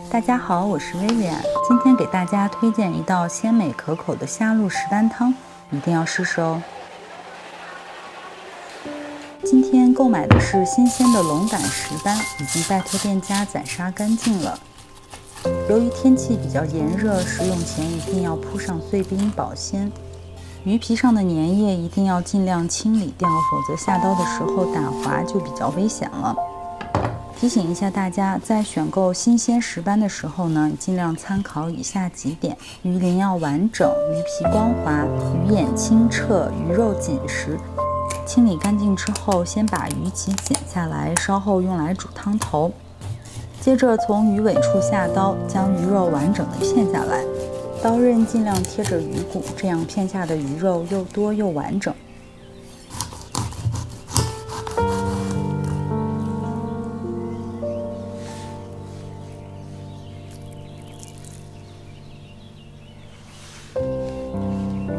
大家好，我是薇薇安，今天给大家推荐一道鲜美可口的虾露石斑汤，一定要试试哦。今天购买的是新鲜的龙胆石斑，已经拜托店家宰杀干净了。由于天气比较炎热，食用前一定要铺上碎冰保鲜。鱼皮上的粘液一定要尽量清理掉，否则下刀的时候打滑就比较危险了。提醒一下大家，在选购新鲜石斑的时候呢，尽量参考以下几点：鱼鳞要完整，鱼皮光滑，鱼眼清澈，鱼肉紧实。清理干净之后，先把鱼鳍剪下来，稍后用来煮汤头。接着从鱼尾处下刀，将鱼肉完整的片下来，刀刃尽量贴着鱼骨，这样片下的鱼肉又多又完整。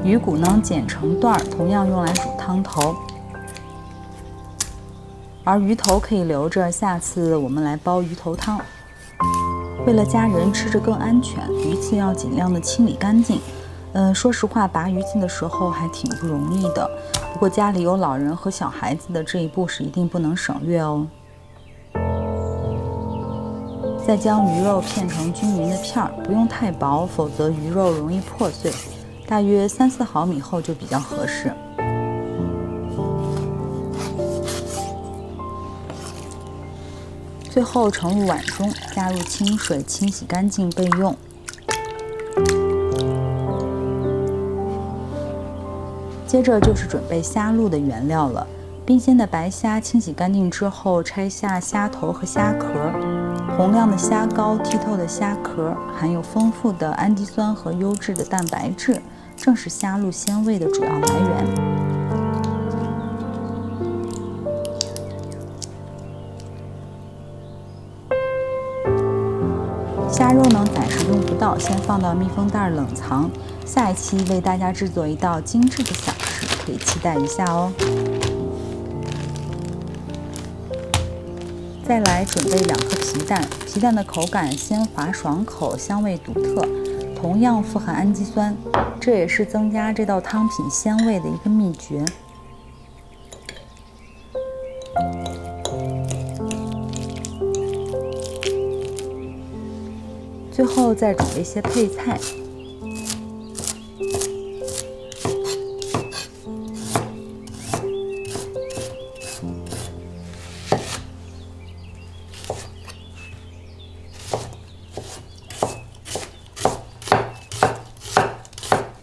鱼骨呢剪成段，同样用来煮汤头，而鱼头可以留着，下次我们来煲鱼头汤。为了家人吃着更安全，鱼刺要尽量的清理干净。说实话，拔鱼刺的时候还挺不容易的，不过家里有老人和小孩子的这一步是一定不能省略哦。再将鱼肉片成均匀的片儿，不用太薄，否则鱼肉容易破碎。大约3-4毫米厚就比较合适。最后盛入碗中，加入清水清洗干净备用。接着就是准备虾露的原料了。冰鲜的白虾清洗干净之后，拆下虾头和虾壳。红亮的虾膏、剔透的虾壳，含有丰富的氨基酸和优质的蛋白质，正是虾露鲜味的主要来源。虾肉呢，暂时用不到，先放到密封袋冷藏。下一期为大家制作一道精致的小食，可以期待一下哦。再来准备2颗皮蛋，皮蛋的口感鲜滑爽口，香味独特，同样富含氨基酸，这也是增加这道汤品鲜味的一个秘诀。最后再准备一些配菜。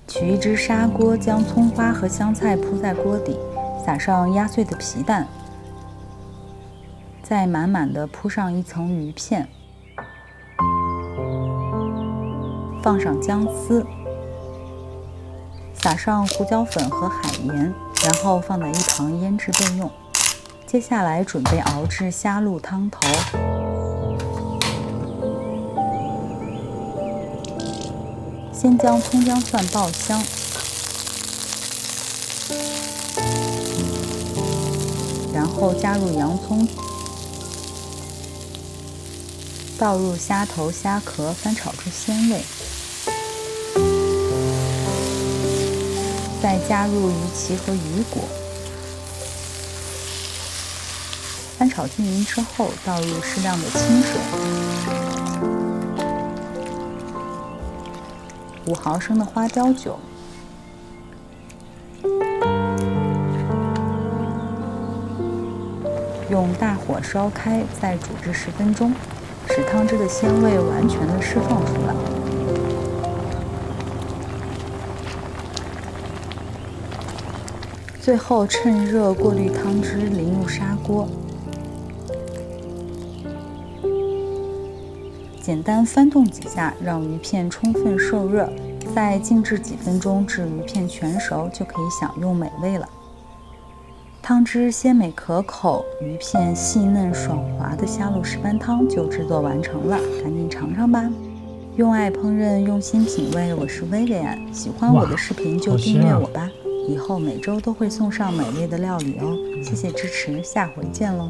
取一只砂锅，将葱花和香菜铺在锅底，撒上压碎的皮蛋，再满满的铺上一层鱼片，放上姜丝，撒上胡椒粉和海盐，然后放在一旁腌制备用。接下来准备熬制虾露汤头。先将葱姜蒜爆香，然后加入洋葱，倒入虾头、虾壳，翻炒出鲜味。再加入鱼鳍和鱼骨，翻炒均匀之后，倒入适量的清水。5毫升的花雕酒，用大火烧开，再煮至10分钟，使汤汁的鲜味完全的释放出来。最后趁热过滤汤汁，淋入砂锅。简单翻动几下，让鱼片充分受热，再静置几分钟至鱼片全熟，就可以享用美味了。汤汁鲜美可口，鱼片细嫩爽滑的虾露石斑汤就制作完成了，赶紧尝尝吧！用爱烹饪，用心品味，我是薇薇安。喜欢我的视频就订阅我吧，以后每周都会送上美味的料理哦。谢谢支持，下回见喽！